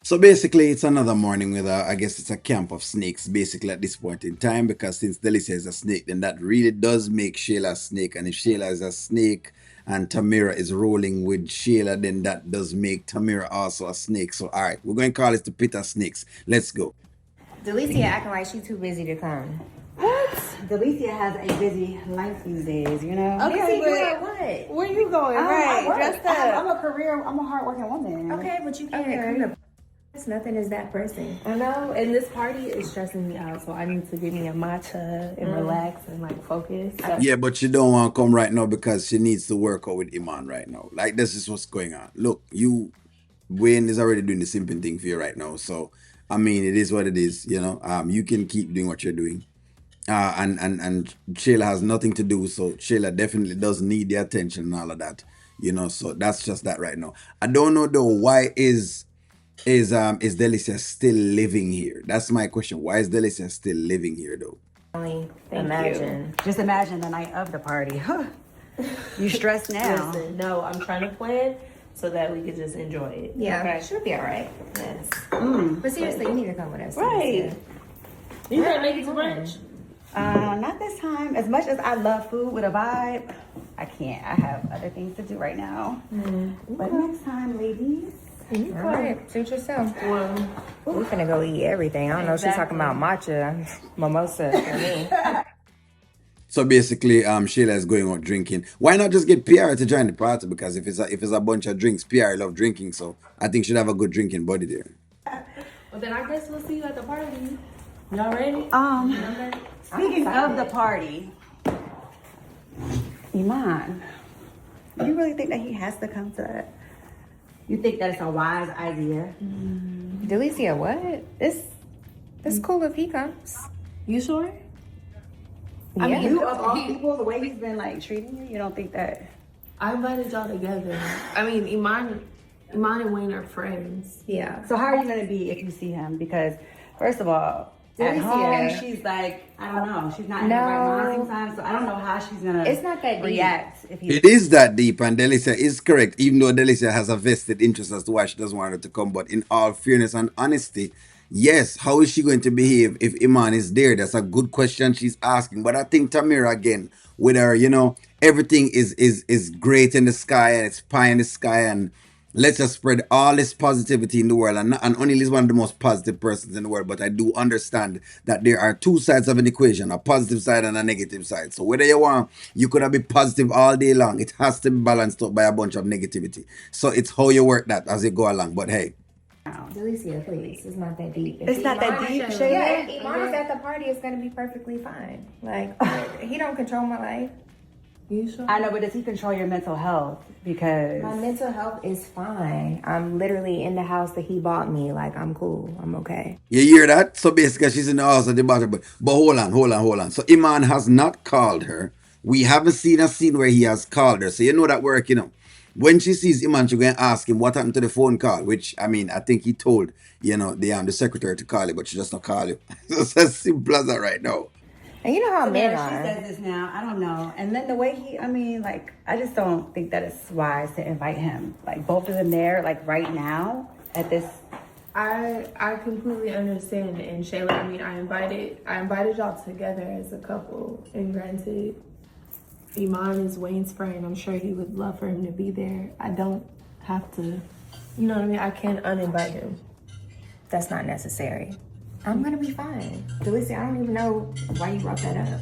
So basically, it's another morning with I guess it's a camp of snakes, basically, at this point in time, because since Delicia is a snake, then that really does make Shayla a snake. And if Shayla is a snake and Tamara is rolling with Shayla, then that does make Tamara also a snake. So, all right, we're going to call it the pit of snakes. Let's go. Delicia acting like she's too busy to come. What? Delicia has a busy life these days, you know? Okay, busy doing what? Where you going? Right, dressed up. I'm a hardworking woman. Okay, but you can't come to nothing is that pressing. I know, and this party is stressing me out, so I need to give me a matcha and relax and like focus. So. Yeah, but she don't want to come right now because she needs to work out with Iman right now. Like, this is what's going on. Look, Wayne is already doing the simping thing for you right now. So, I mean, it is what it is, you know. You can keep doing what you're doing. And Shayla has nothing to do, so Shayla definitely does need the attention and all of that, you know. So that's just that right now. I don't know though, why is Delicia still living here? That's my question. Why is Delicia still living here though? Imagine. Just imagine the night of the party. You stressed now. Listen, no, I'm trying to plan so that we can just enjoy it. Yeah, okay. she'll be all right. Yes. But seriously, you need to come with us. Right. You gonna make it to brunch? Not this time. As much as I love food with a vibe, I can't. I have other things to do right now. But next time, ladies. All right, suit yourself. Well, We're finna go eat everything. I don't know. She's talking about matcha, mimosa for me. So basically, Shayla is going out drinking. Why not just get PR to join the party? Because if it's a bunch of drinks, PR love drinking, so I think she'd have a good drinking buddy there. well then I guess we'll see you at the party. Y'all ready? Speaking of the party, Iman, you really think that he has to come to that? You think that it's a wise idea? Delicia, what? It's cool if he comes. You sure? I mean, Yeah. you of all people, the way he's been like treating you, you don't think that? I invited y'all together. I mean, Iman and Wayne are friends. Yeah. So how are you gonna be if you see him? Because first of all, at Delicia. home she's like, I don't know, she's not in the right mind sometimes, so I don't know how she's gonna. It's not that deep. react if he. It is that deep, and Delicia is correct, even though Delicia has a vested interest as to why she doesn't want her to come. But in all fairness and honesty, yes, how is she going to behave if Iman is there? That's a good question she's asking. But I think Tamira again, with her, you know, everything is great in the sky and it's pie in the sky, and let's just spread all this positivity in the world. And O'Neill is one of the most positive persons in the world, but I do understand that there are two sides of an equation, a positive side and a negative side. So whether you could have been positive all day long, it has to be balanced out by a bunch of negativity. So it's how you work that as you go along. But hey, Delicia, please. It's not that deep. If It's not that deep, Shayla. Shayla. Yeah, if Iman is at the party, it's gonna be perfectly fine. Like he don't control my life. You sure? I know, but does he control your mental health? Because My mental health is fine. I'm literally in the house that he bought me. Like I'm cool. I'm okay. you hear that? So basically, she's in the house at the bottom. But hold on. So Iman has not called her. We haven't seen a scene where he has called her. So you know that work, you know. When she sees Iman, she's going to ask him what happened to the phone call, which, I mean, I think he told, you know, the secretary to call you, but she just not call you. It's as simple as that right now. And you know how men she are. says this now. I don't know. And then the way I mean, like, I just don't think that it's wise to invite him. Like, both of them there, like, right now at this. I completely understand, and Shayla, I mean, I invited y'all together as a couple, and granted, Iman is Wayne's friend. I'm sure he would love for him to be there. I don't have to, you know what I mean? I can't uninvite him. That's not necessary. I'm gonna be fine. Delicia, I don't even know why you brought that up.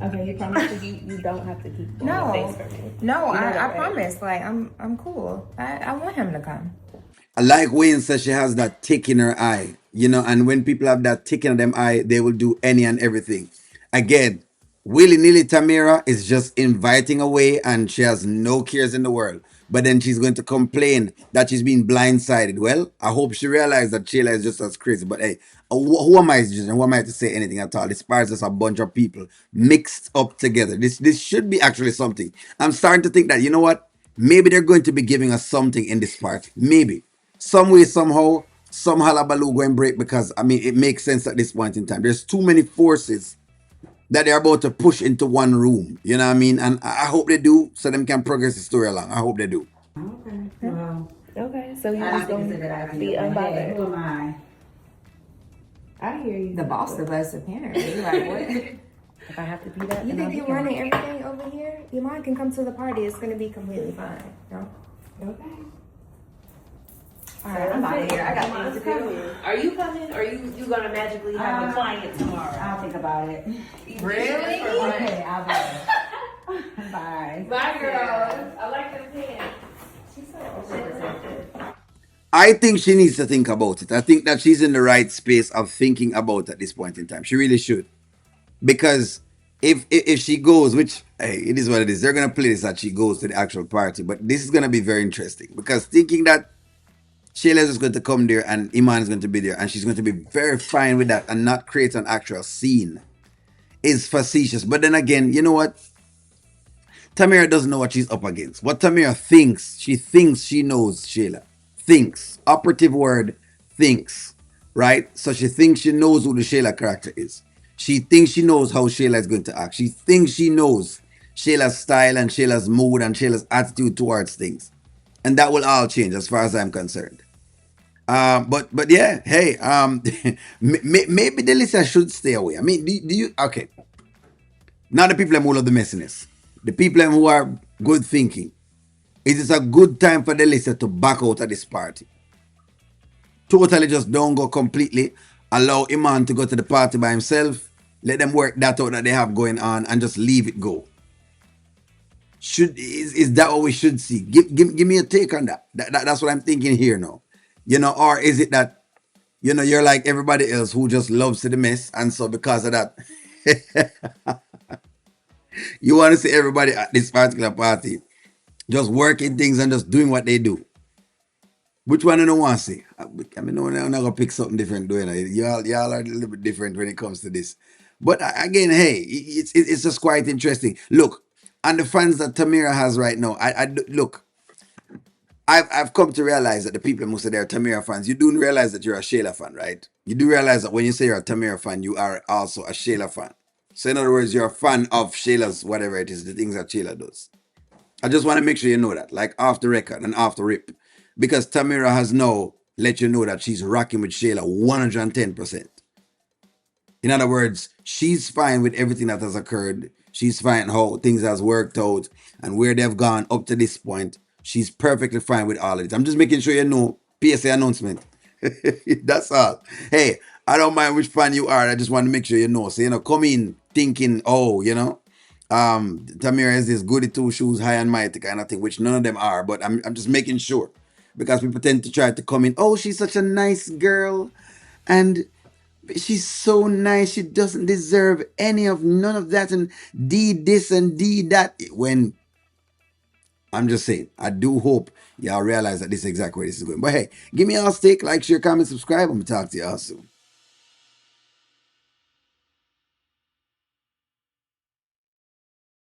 Okay, you promise you don't have to keep going No, face for me. no, You know I that, right? promise. Like I'm cool. I want him to come. Like Wayne says, she has that tick in her eye, you know, and when people have that tick in them eye, they will do any and everything. Again, willy nilly Tamira is just inviting away and she has no cares in the world. But then she's going to complain that she's been blindsided. Well, I hope she realized that Shayla is just as crazy. But hey, who am I to judge and who am I to say anything at all? This part is just a bunch of people mixed up together. This should be actually something. I'm starting to think that, you know what? Maybe they're going to be giving us something in this part. Maybe some way, somehow, some halabaloo going break because I mean it makes sense at this point in time. There's too many forces that they're about to push into one room. You know what I mean? And I hope they do so them can progress the story along. I hope they do. Okay. Well, Okay, so you I just don't think it's a good gonna idea. be But hey, unbothered. who am I? I hear you. The boss of us, apparently. You're like, what? If I have to be that, You then I'll think be you're that. running everything over here? Iman can come to the party. It's gonna be completely fine. No? Okay. All right, I'm out of here. I got things to do. Are you coming? Or you gonna magically have a client tomorrow? I'll think about it. Really? Okay, I'll bye. Bye. Bye, girl. I like them pants. She's so overprotective. I think she needs to think about it. I think that she's in the right space of thinking about it at this point in time. She really should. Because if she goes, which hey, it is what it is, they're gonna play this that she goes to the actual party. But this is gonna be very interesting because thinking that Shayla is just going to come there and Iman is going to be there and she's going to be very fine with that and not create an actual scene is facetious. But then again, you know what? Tamara doesn't know what she's up against. What Tamara thinks she knows Shayla. Thinks. Operative word, thinks. Right? So she thinks she knows who the Shayla character is. She thinks she knows how Shayla is going to act. She thinks she knows Shayla's style and Shayla's mood and Shayla's attitude towards things. And that will all change as far as I'm concerned. But yeah, hey, maybe Delicia should stay away. I mean, do you okay? Not the people who love the messiness. The people who are good thinking. It is a good time for Delicia to back out of this party. Totally just don't go completely. Allow Iman to go to the party by himself. Let them work that out that they have going on and just leave it go. Is that what we should see? Give me a take on that. That's what I'm thinking here now. Or is it that you're like everybody else who just loves to the mess, and so because of that, you want to see everybody at this particular party just working things and just doing what they do. Which one I don't want to see? I mean, no, I'm not gonna pick something different doing it. Y'all are a little bit different when it comes to this. But again, hey, it's just quite interesting. Look, and the fans that Tamira has right now, look. I've come to realize that the people who say they're Tamira fans, you do realize that you're a Shayla fan, right? You do realize that when you say you're a Tamira fan, you are also a Shayla fan. So in other words, you're a fan of Shayla's whatever it is, the things that Shayla does. I just want to make sure you know that, like off the record and off the rip. Because Tamira has now let you know that she's rocking with Shayla 110%. In other words, she's fine with everything that has occurred. She's fine how things has worked out and where they've gone up to this point. She's perfectly fine with all of it. I'm just making sure you know. PSA announcement. That's all. Hey, I don't mind which fan you are. I just want to make sure you know. So come in thinking, oh, Tamira is this goody two shoes, high and mighty kind of thing, which none of them are. But I'm just making sure because people tend to try to come in. Oh, she's such a nice girl, and she's so nice. She doesn't deserve any of none of that and D this and D that. When I'm just saying, I do hope y'all realize that this is exactly where this is going. But hey, give me all stick, like, share, comment, subscribe. I'm gonna talk to y'all soon.